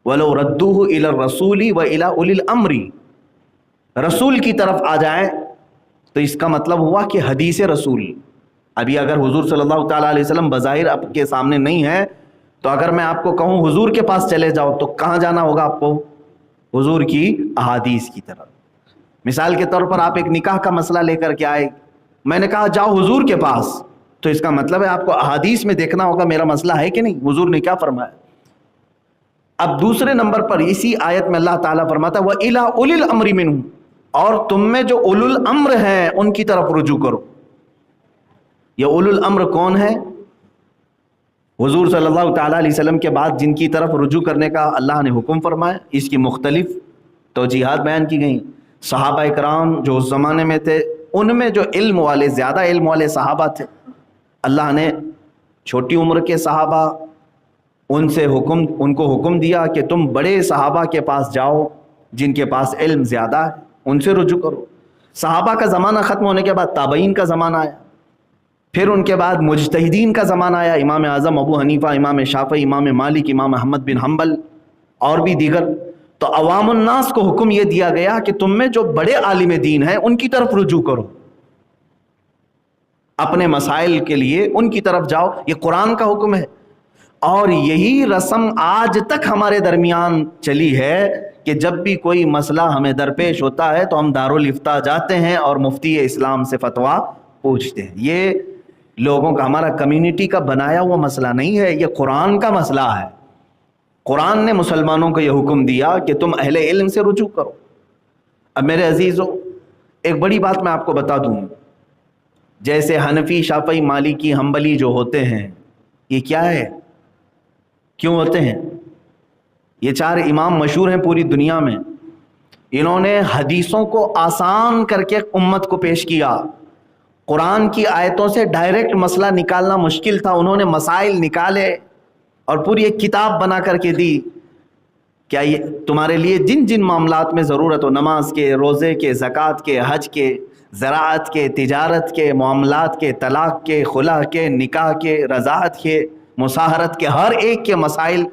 وَلَوْ رَدُّوهُ إِلَى الرَّسُولِ وَإِلَى أُولِي الْأَمْرِ، رسول کی طرف آ جائیں تو اس کا مطلب ہوا کہ حدیث رسول. ابھی اگر حضور صلی اللہ تعالیٰ علیہ وسلم بظاہر آپ کے سامنے نہیں ہے تو اگر میں آپ کو کہوں حضور کے پاس چلے جاؤ تو کہاں جانا ہوگا آپ کو؟ حضور کی احادیث کی طرف. مثال کے طور پر آپ ایک نکاح کا مسئلہ لے کر کے آئے، میں نے کہا جاؤ حضور کے پاس، تو اس کا مطلب ہے آپ کو احادیث میں دیکھنا ہوگا میرا مسئلہ ہے کہ نہیں، حضور نے کیا فرمایا. اب دوسرے نمبر پر اسی آیت میں اللہ تعالیٰ فرماتا ہے وَإِلَىٰ أُولِي الْأَمْرِ مِنْهُمْ، اور تم میں جو اولو الامر ہیں ان کی طرف رجوع کرو. یہ اولو الامر کون ہے؟ حضور صلی اللہ تعالیٰ علیہ وسلم کے بعد جن کی طرف رجوع کرنے کا اللہ نے حکم فرمایا، اس کی مختلف توجیحات بیان کی گئیں. صحابہ اکرام جو اس زمانے میں تھے، ان میں جو علم والے، زیادہ علم والے صحابہ تھے، اللہ نے چھوٹی عمر کے صحابہ ان کو حکم دیا کہ تم بڑے صحابہ کے پاس جاؤ جن کے پاس علم زیادہ ہے، ان سے رجوع کرو. صحابہ کا زمانہ ختم ہونے کے بعد تابعین کا زمانہ آیا، پھر ان کے بعد مجتہدین کا زمانہ آیا، امام اعظم ابو حنیفہ، امام شافعی، امام مالک، امام احمد بن حنبل اور بھی دیگر. تو عوام الناس کو حکم یہ دیا گیا کہ تم میں جو بڑے عالم دین ہیں ان کی طرف رجوع کرو، اپنے مسائل کے لیے ان کی طرف جاؤ. یہ قرآن کا حکم ہے، اور یہی رسم آج تک ہمارے درمیان چلی ہے کہ جب بھی کوئی مسئلہ ہمیں درپیش ہوتا ہے تو ہم دارالافتاء جاتے ہیں اور مفتی اسلام سے فتویٰ پوچھتے ہیں. یہ لوگوں کا، ہمارا کمیونٹی کا بنایا ہوا مسئلہ نہیں ہے، یہ قرآن کا مسئلہ ہے. قرآن نے مسلمانوں کو یہ حکم دیا کہ تم اہل علم سے رجوع کرو. اب میرے عزیزو، ایک بڑی بات میں آپ کو بتا دوں، جیسے حنفی، شافعی، مالکی، حنبلی جو ہوتے ہیں، یہ کیا ہے، کیوں ہوتے ہیں؟ یہ چار امام مشہور ہیں پوری دنیا میں. انہوں نے حدیثوں کو آسان کر کے امت کو پیش کیا. قرآن کی آیتوں سے ڈائریکٹ مسئلہ نکالنا مشکل تھا، انہوں نے مسائل نکالے اور پوری ایک کتاب بنا کر کے دی. کیا یہ تمہارے لیے جن جن معاملات میں ضرورت ہو، نماز کے، روزے کے، زکوٰۃ کے، حج کے، زراعت کے، تجارت کے، معاملات کے، طلاق کے، خلا کے، نکاح کے، رضاعت کے، مساہرت کے، ہر ایک کے مسائل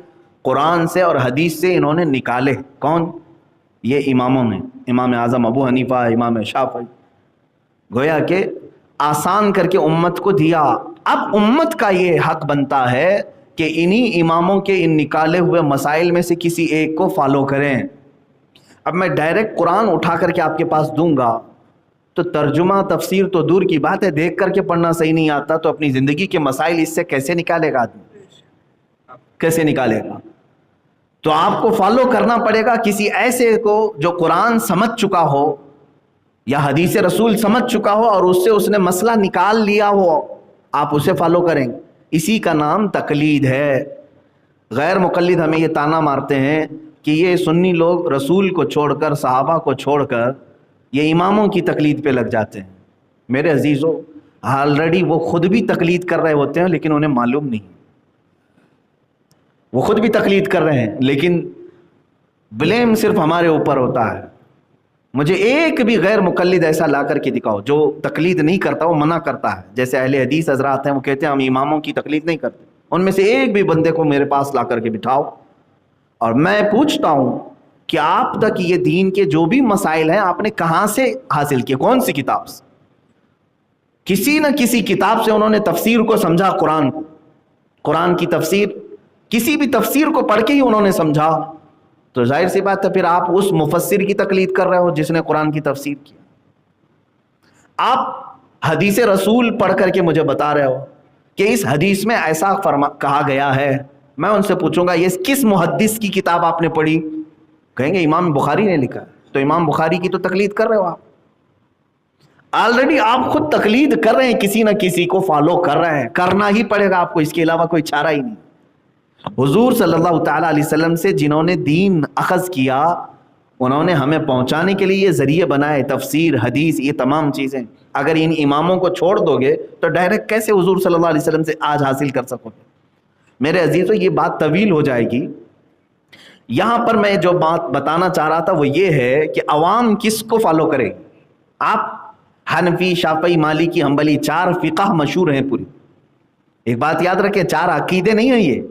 قرآن سے اور حدیث سے انہوں نے نکالے. کون؟ یہ اماموں نے، امام اعظم ابو حنیفہ، امام شافعی. گویا کہ آسان کر کے امت کو دیا. اب امت کا یہ حق بنتا ہے کہ انہی اماموں کے ان نکالے ہوئے مسائل میں سے کسی ایک کو فالو کریں. اب میں ڈائریکٹ قرآن اٹھا کر کے آپ کے پاس دوں گا تو ترجمہ تفسیر تو دور کی بات ہے، دیکھ کر کے پڑھنا صحیح نہیں آتا تو اپنی زندگی کے مسائل اس سے کیسے نکالے گا آدمی؟ کیسے نکالے گا؟ تو آپ کو فالو کرنا پڑے گا کسی ایسے کو جو قرآن سمجھ چکا ہو یا حدیث رسول سمجھ چکا ہو اور اس سے اس نے مسئلہ نکال لیا ہو، آپ اسے فالو کریں. اسی کا نام تقلید ہے. غیر مقلد ہمیں یہ تانا مارتے ہیں کہ یہ سنی لوگ رسول کو چھوڑ کر، صحابہ کو چھوڑ کر یہ اماموں کی تقلید پہ لگ جاتے ہیں. میرے عزیزو، آلریڈی وہ خود بھی تقلید کر رہے ہوتے ہیں لیکن انہیں معلوم نہیں. وہ خود بھی تقلید کر رہے ہیں لیکن بلیم صرف ہمارے اوپر ہوتا ہے. مجھے ایک بھی غیر مقلد ایسا لا کر کے دکھاؤ جو تقلید نہیں کرتا، وہ منع کرتا ہے. جیسے اہل حدیث حضرات ہیں، وہ کہتے ہیں ہم اماموں کی تقلید نہیں کرتے. ان میں سے ایک بھی بندے کو میرے پاس لا کر کے بٹھاؤ اور میں پوچھتا ہوں کہ آپ تک یہ دین کے جو بھی مسائل ہیں آپ نے کہاں سے حاصل کیے، کون سی کتاب سے؟ کسی نہ کسی کتاب سے انہوں نے تفسیر کو سمجھا. قرآن کو، قرآن کی تفسیر، کسی بھی تفسیر کو پڑھ کے ہی انہوں نے سمجھا. تو ظاہر سی بات ہے پھر آپ اس مفسر کی تقلید کر رہے ہو جس نے قرآن کی تفسیر کی. آپ حدیث رسول پڑھ کر کے مجھے بتا رہے ہو کہ اس حدیث میں ایسا کہا گیا ہے. میں ان سے پوچھوں گا یہ کس محدث کی کتاب آپ نے پڑھی؟ کہیں گے امام بخاری نے لکھا. تو امام بخاری کی تو تقلید کر رہے ہو آپ. آلریڈی آپ خود تقلید کر رہے ہیں، کسی نہ کسی کو فالو کر رہے ہیں. کرنا ہی پڑے گا آپ کو، اس کے علاوہ کوئی چارہ ہی نہیں. حضور صلی اللہ تعالیٰ علیہ وسلم سے جنہوں نے دین اخذ کیا، انہوں نے ہمیں پہنچانے کے لیے یہ ذریعے بنائے، تفسیر، حدیث، یہ تمام چیزیں. اگر ان اماموں کو چھوڑ دو گے تو ڈائریکٹ کیسے حضور صلی اللہ علیہ وسلم سے آج حاصل کر سکو گے؟ میرے عزیزو، یہ بات طویل ہو جائے گی. یہاں پر میں جو بات بتانا چاہ رہا تھا وہ یہ ہے کہ عوام کس کو فالو کرے. آپ حنفی، شافعی، مالکی، حنبلی، چار فقہ مشہور ہیں پوری. ایک بات یاد رکھیں، چار عقیدے نہیں ہیں. یہ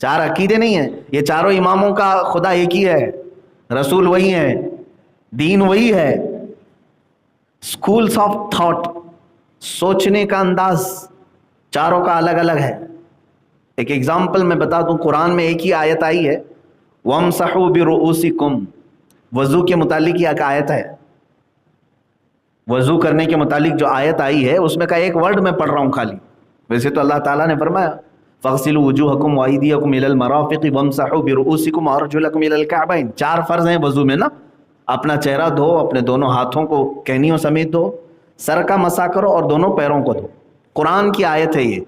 چار عقیدے نہیں ہیں، یہ چاروں اماموں کا خدا ایک ہی ہے، رسول وہی ہے، دین وہی ہے. اسکولس آف تھاٹ، سوچنے کا انداز چاروں کا الگ الگ ہے. ایک ایگزامپل میں بتا دوں، قرآن میں ایک ہی آیت آئی ہے وَامْسَحُوا بِرُؤُوسِكُمْ، وضو کے متعلق یہ ایک آیت ہے. وضو کرنے کے متعلق جو آیت آئی ہے اس میں کا ایک ورڈ میں پڑھ رہا ہوں خالی. ویسے تو اللہ تعالیٰ نے فرمایا فَاغْسِلُوا وُجُوهَكُمْ وَأَيْدِيَكُمْ إِلَى الْمَرَافِقِ وَامْسَحُوا بِرُؤُوسِكُمْ وَأَرْجُلَكُمْ إِلَى الْكَعْبَيْنِ. چار فرض ہیں وضو میں نا، اپنا چہرہ دھو، اپنے دونوں ہاتھوں کو کہنیوں سمیت دھو، سر کا مسح کرو اور دونوں پیروں کو دھو. قرآن کی آیت ہے یہ،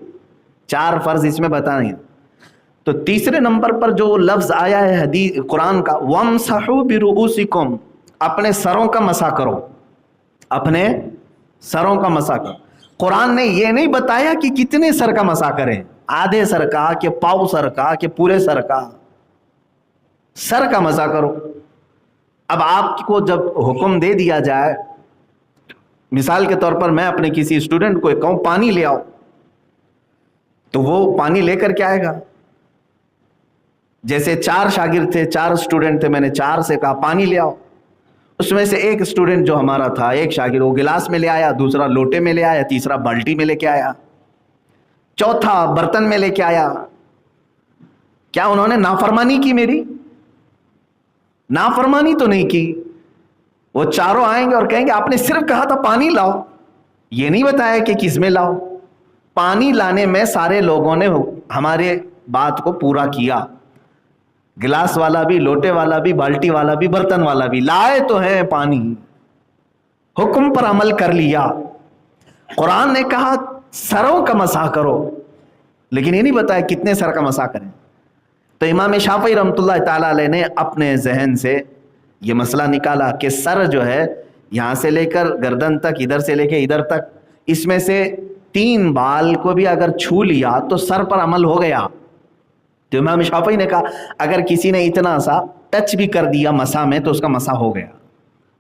چار فرض اس میں بتائیں. تو تیسرے نمبر پر جو لفظ آیا ہے حدیث قرآن کا وَامْسَحُوا بِرُؤُوسِكُمْ، اپنے سروں کا مسح کرو، اپنے سروں کا مسح کرو. قرآن نے یہ نہیں بتایا کہ کتنے سر کا مسح کریں، آدھے سر کا کہ پاؤ سر کا کہ پورے سر کا، سر کا مسح کرو. اب آپ کو جب حکم دے دیا جائے، مثال کے طور پر میں اپنے کسی اسٹوڈنٹ کو کہوں پانی لے آؤ، تو وہ پانی لے کر کے آئے گا. جیسے چار شاگرد تھے، چار اسٹوڈنٹ تھے، میں نے چار سے کہا پانی لے آؤ. اس میں سے ایک اسٹوڈنٹ جو ہمارا تھا، ایک شاگرد، وہ گلاس میں لے آیا، دوسرا لوٹے میں لے آیا، تیسرا بالٹی میں لے کے آیا، چوتھا برتن میں لے کے آیا. کیا انہوں نے نافرمانی کی؟ میری نافرمانی تو نہیں کی. وہ چاروں آئیں گے اور کہیں گے آپ نے صرف کہا تھا پانی لاؤ، یہ نہیں بتایا کہ کس میں لاؤ. پانی لانے میں سارے لوگوں نے ہمارے بات کو پورا کیا، گلاس والا بھی، لوٹے والا بھی، بالٹی والا بھی، برتن والا بھی، لائے تو ہیں پانی، حکم پر عمل کر لیا. قرآن نے کہا سروں کا مسح کرو، لیکن یہ نہیں بتایا کتنے سر کا مسح کریں. تو امام شافعی رحمۃ اللہ تعالیٰ علیہ نے اپنے ذہن سے یہ مسئلہ نکالا کہ سر جو ہے یہاں سے لے کر گردن تک، ادھر سے لے کے ادھر تک، اس میں سے 3 بال کو بھی اگر چھو لیا تو سر پر عمل ہو گیا. تو امام شافعی نے کہا اگر کسی نے اتنا سا ٹچ بھی کر دیا مسح میں تو اس کا مسح ہو گیا،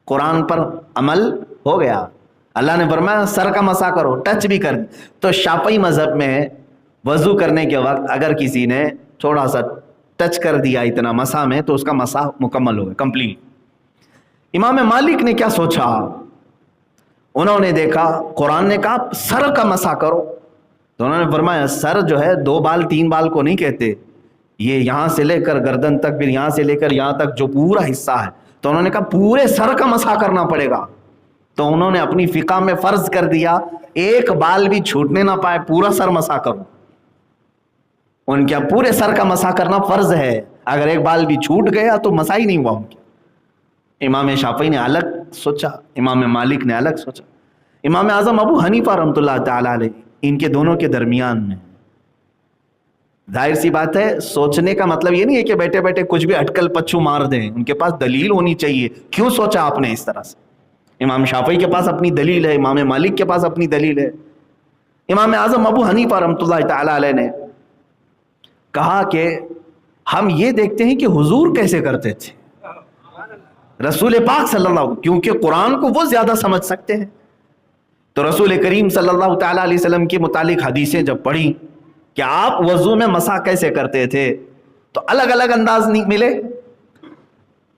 قرآن پر عمل ہو گیا. اللہ نے فرمایا سر کا مسح کرو، ٹچ بھی کر. تو شافعی مذہب میں وضو کرنے کے وقت اگر کسی نے تھوڑا سا ٹچ کر دیا اتنا مسح میں تو اس کا مسح مکمل ہو گیا، کمپلیٹ. امام مالک نے کیا سوچا؟ انہوں نے دیکھا قرآن نے کہا سر کا مسح کرو، تو انہوں نے فرمایا سر جو ہے 2 بال 3 بال کو نہیں کہتے، یہ یہاں سے لے کر گردن تک، پھر یہاں سے لے کر یہاں تک جو پورا حصہ ہے. تو انہوں نے کہا پورے سر کا مسح کرنا پڑے گا. تو انہوں نے اپنی فقہ میں فرض کر دیا ایک بال بھی چھوٹنے نہ پائے، پورا سر مسح کرو. ان کے پورے سر کا مسح کرنا فرض ہے، اگر ایک بال بھی چھوٹ گیا تو مسح ہی نہیں ہوا ان کے. امام شافعی نے الگ سوچا، امام مالک نے الگ سوچا، امام اعظم ابو حنیفہ رحمۃ اللہ تعالیٰ علیہ ان کے دونوں کے درمیان میں. ظاہر سی بات ہے سوچنے کا مطلب یہ نہیں ہے کہ بیٹھے بیٹھے کچھ بھی اٹکل پچو مار دیں، ان کے پاس دلیل ہونی چاہیے کیوں سوچا آپ نے اس طرح سے. امام شافعی کے پاس اپنی دلیل ہے، امام مالک کے پاس اپنی دلیل ہے. امام اعظم ابو حنیفہ رحمۃ اللہ تعالیٰ علیہ نے کہا کہ ہم یہ دیکھتے ہیں کہ حضور کیسے کرتے تھے، رسول پاک صلی اللہ علیہ وسلم، کیونکہ قرآن کو وہ زیادہ سمجھ سکتے ہیں. تو رسول کریم صلی اللہ تعالیٰ علیہ وسلم کے متعلق حدیثیں جب پڑھی کہ آپ وضو میں مسح کیسے کرتے تھے تو الگ الگ انداز نہیں ملے.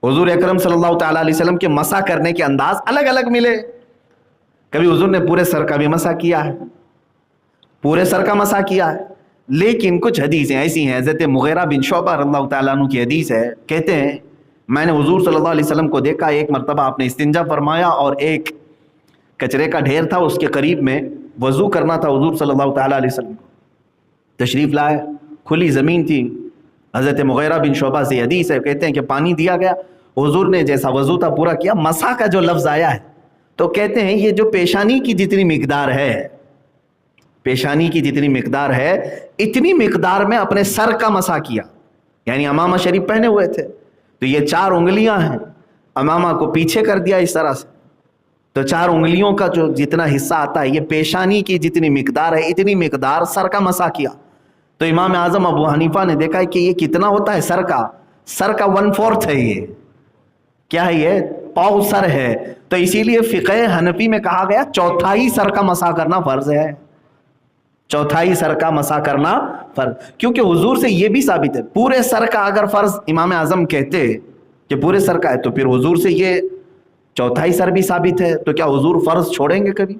حضور اکرم صلی اللہ تعالیٰ علیہ وسلم کے مسح کرنے کے انداز الگ الگ ملے. کبھی حضور نے پورے سر کا بھی مسح کیا ہے، پورے سر کا مسح کیا ہے. لیکن کچھ حدیثیں ایسی ہیں، حضرت مغیرہ بن شعبہ رضی اللہ تعالیٰ عنہ کی حدیث ہے، کہتے ہیں میں نے حضور صلی اللہ علیہ وسلم کو دیکھا، ایک مرتبہ آپ نے استنجا فرمایا اور ایک کچرے کا ڈھیر تھا اس کے قریب میں وضو کرنا تھا. حضور صلی اللہ تعالیٰ علیہ وسلم کو تشریف لائے، کھلی زمین تھی. حضرت مغیرہ بن شعبہ سے حدیث ہے، کہتے ہیں کہ پانی دیا گیا، حضور نے جیسا وضو تھا پورا کیا. مسح کا جو لفظ آیا ہے تو کہتے ہیں یہ جو پیشانی کی جتنی مقدار ہے، پیشانی کی جتنی مقدار ہے اتنی مقدار میں اپنے سر کا مسح کیا. یعنی امامہ شریف پہنے ہوئے تھے تو یہ 4 انگلیاں ہیں، امامہ کو پیچھے کر دیا اس طرح سے، تو 4 انگلیوں کا جو جتنا حصہ آتا ہے یہ پیشانی کی جتنی مقدار ہے اتنی مقدار سر کا مسح کیا. تو امام اعظم ابو حنیفہ نے دیکھا کہ یہ کتنا ہوتا ہے سر کا 1/4 ہے، یہ کیا ہے، یہ پاؤ سر ہے. تو اسی لیے فقہ حنفی میں کہا گیا 1/4 سر کا مسح کرنا فرض ہے، چوتھائی سر کا مسح کرنا فرض، کیونکہ حضور سے یہ بھی ثابت ہے پورے سر کا اگر فرض امام اعظم کہتے کہ پورے سر کا ہے تو پھر حضور سے یہ چوتھائی سر بھی ثابت ہے، تو کیا حضور فرض چھوڑیں گے کبھی؟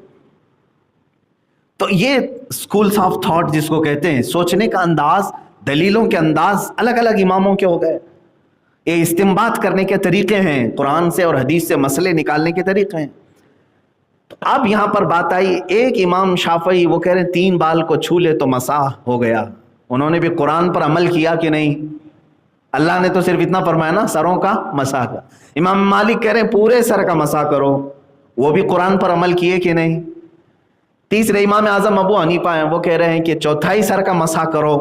تو یہ اسکولس آف تھاٹ جس کو کہتے ہیں، سوچنے کا انداز، دلیلوں کے انداز الگ الگ اماموں کے ہو گئے. یہ استنباط کرنے کے طریقے ہیں، قرآن سے اور حدیث سے مسئلے نکالنے کے طریقے ہیں. تو اب یہاں پر بات آئی، ایک امام شافعی وہ کہہ رہے ہیں 3 بال کو چھو لے تو مسح ہو گیا. انہوں نے بھی قرآن پر عمل کیا کہ نہیں؟ اللہ نے تو صرف اتنا فرمایا نا، سروں کا مسح کا. امام مالک کہہ رہے ہیں پورے سر کا مسح کرو، وہ بھی قرآن پر عمل کیے کہ نہیں؟ تیسرے امام اعظم ابو حنیفہ ہیں، وہ کہہ رہے ہیں کہ چوتھائی سر کا مسح کرو،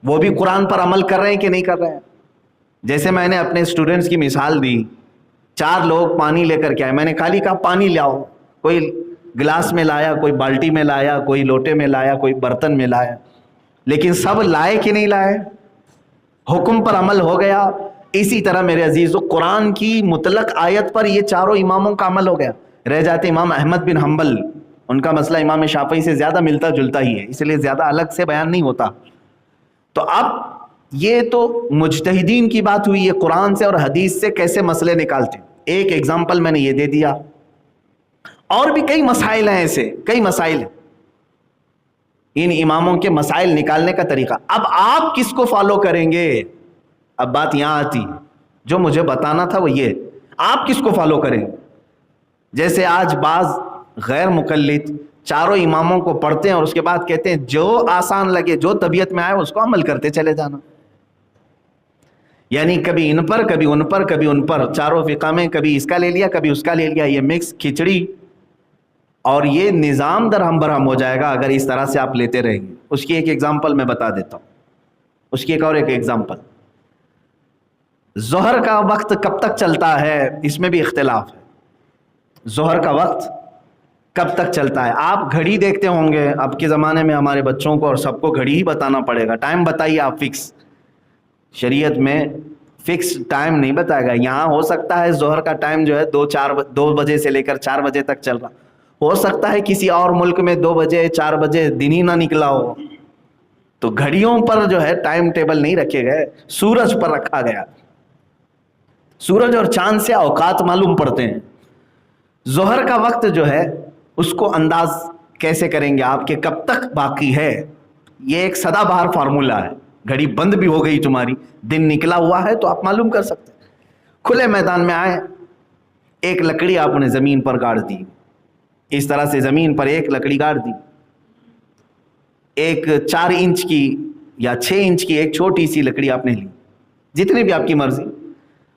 وہ بھی قرآن پر عمل کر رہے ہیں کہ نہیں کر رہے ہیں؟ جیسے میں نے اپنے اسٹوڈنٹس کی مثال دی، 4 لوگ پانی لے کر کے آئے، میں نے خالی کہا پانی لے آؤ، کوئی گلاس میں لایا، کوئی بالٹی میں لایا، کوئی لوٹے میں لایا، کوئی برتن میں لایا، لیکن سب لائے کہ نہیں لائے؟ حکم پر عمل ہو گیا. اسی طرح میرے عزیزو قرآن کی مطلق آیت پر یہ چاروں اماموں کا عمل ہو گیا. رہ جاتے امام احمد بن حنبل، ان کا مسئلہ امام شافعی سے زیادہ ملتا جلتا ہی ہے، اس لیے زیادہ الگ سے بیان نہیں ہوتا. تو اب یہ تو مجتہدین کی بات ہوئی، یہ قرآن سے اور حدیث سے کیسے مسئلے نکالتے ہیں. ایک ایگزامپل میں نے یہ دے دیا، اور بھی کئی مسائل ہیں، ایسے کئی مسائل ہیں، ان اماموں کے مسائل نکالنے کا طریقہ. اب آپ کس کو فالو کریں گے؟ اب بات یہاں آتی، جو مجھے بتانا تھا وہ یہ، آپ کس کو فالو کریں گے؟ جیسے آج بعض غیر مقلد چاروں اماموں کو پڑھتے ہیں اور اس کے بعد کہتے ہیں جو آسان لگے، جو طبیعت میں آئے اس کو عمل کرتے چلے جانا. یعنی کبھی ان پر، کبھی ان پر، کبھی ان پر، چاروں فقہ میں کبھی اس کا لے لیا، کبھی اس کا لے لیا، یہ مکس کھچڑی، اور یہ نظام درہم برہم ہو جائے گا اگر اس طرح سے آپ لیتے رہیں گے. اس کی ایک ایگزامپل میں بتا دیتا ہوں، اس کی ایک اور ایگزامپل. ظہر کا وقت کب تک چلتا ہے، اس میں بھی اختلاف ہے. ظہر کا وقت کب تک چلتا ہے؟ آپ گھڑی دیکھتے ہوں گے، اب کے زمانے میں ہمارے بچوں کو اور سب کو گھڑی ہی بتانا پڑے گا. ٹائم بتائیے آپ فکس، شریعت میں فکس ٹائم نہیں بتائے گا. یہاں ہو سکتا ہے ظہر کا ٹائم جو ہے 2 بجے سے لے کر 4 بجے تک چل رہا، ہو سکتا ہے کسی اور ملک میں 2 بجے 4 بجے دن ہی نہ نکلا ہو. تو گھڑیوں پر جو ہے ٹائم ٹیبل نہیں رکھے گئے، سورج پر رکھا گیا. سورج اور چاند سے اوقات معلوم پڑتے ہیں. ظہر کا وقت جو ہے اس کو انداز کیسے کریں گے آپ کہ کب تک باقی ہے؟ یہ ایک سدا بہار فارمولہ ہے. گھڑی بند بھی ہو گئی تمہاری، دن نکلا ہوا ہے تو آپ معلوم کر سکتے ہیں. کھلے میدان میں آئے، ایک لکڑی آپ نے زمین پر گاڑ دی، اس طرح سے زمین پر ایک لکڑی گاڑ دی، ایک 4 انچ کی یا 6 انچ کی ایک چھوٹی سی لکڑی آپ نے لی، جتنی بھی آپ کی مرضی.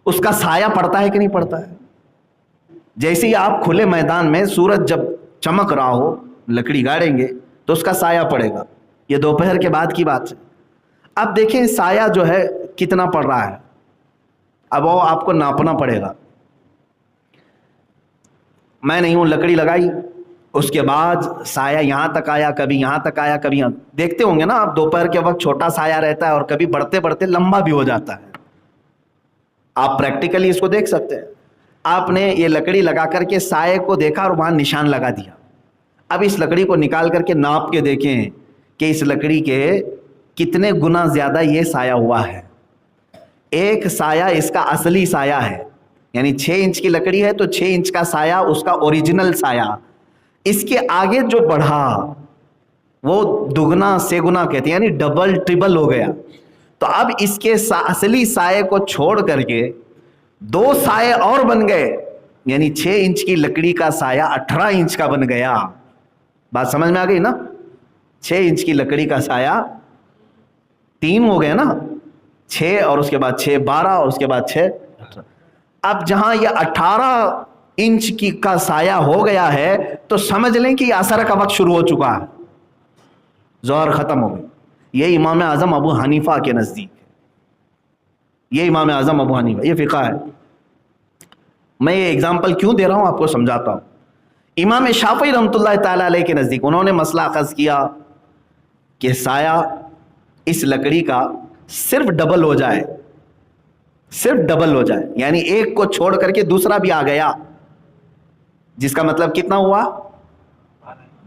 اس کا سایہ پڑتا ہے کہ نہیں پڑتا ہے؟ جیسے ہی آپ کھلے میدان میں سورج جب چمک رہا ہو لکڑی گاڑیں گے تو اس کا سایہ پڑے گا. یہ دوپہر کے بعد کی بات ہے. اب دیکھیں سایہ جو ہے کتنا پڑ رہا ہے، اب وہ آپ کو ناپنا پڑے گا. میں نے یوں لکڑی لگائی، اس کے بعد سایہ یہاں تک آیا، کبھی یہاں تک آیا، کبھی یہاں. دیکھتے ہوں گے نا آپ دوپہر کے وقت چھوٹا سایہ رہتا ہے اور کبھی بڑھتے بڑھتے لمبا بھی ہو جاتا ہے. آپ پریکٹیکلی اس کو دیکھ سکتے ہیں. آپ نے یہ لکڑی لگا کر کے سائے کو دیکھا اور وہاں نشان لگا دیا. اب اس لکڑی کو نکال کر کے ناپ کے دیکھیں کہ اس لکڑی کے کتنے گنا زیادہ یہ سایہ ہوا ہے. ایک سایہ اس کا اصلی سایہ ہے، یعنی 6 انچ کی لکڑی ہے تو 6 انچ کا سایہ اس کا اوریجنل سایہ. اس کے آگے جو بڑھا وہ دگنا سے گنا کہتے ہیں، یعنی ڈبل ٹریبل ہو گیا. تو اب اس کے اصلی سائے کو چھوڑ کر کے 2 سائے اور بن گئے، یعنی 6 انچ کی لکڑی کا سایہ 18 انچ کا بن گیا. بات سمجھ میں آ گئی نا؟ 6 انچ کی لکڑی کا سایہ 3 ہو گیا نا، 6 اور اس کے بعد 6 12 اور اس کے بعد 6 18. اب جہاں یہ 18 انچ کی کا سایہ ہو گیا ہے تو سمجھ لیں کہ یہ عصر کا وقت شروع ہو چکا ہے، ظہر ختم ہو گئی. یہ امام اعظم ابو حنیفہ کے نزدیک، یہ امام اعظم ابو حنیفہ، یہ فقہ ہے. میں یہ اگزامپل کیوں دے رہا ہوں آپ کو سمجھاتا ہوں. امام شافعی رحمۃ اللہ تعالی علیہ کے نزدیک انہوں نے مسئلہ اخذ کیا کہ سایہ اس لکڑی کا صرف ڈبل ہو جائے، صرف ڈبل ہو جائے، یعنی ایک کو چھوڑ کر کے دوسرا بھی آ گیا، جس کا مطلب کتنا ہوا؟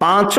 5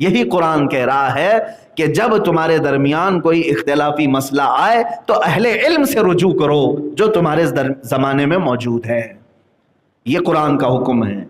یہی قرآن کہہ رہا ہے کہ جب تمہارے درمیان کوئی اختلافی مسئلہ آئے تو اہل علم سے رجوع کرو جو تمہارے زمانے میں موجود ہے. یہ قرآن کا حکم ہے.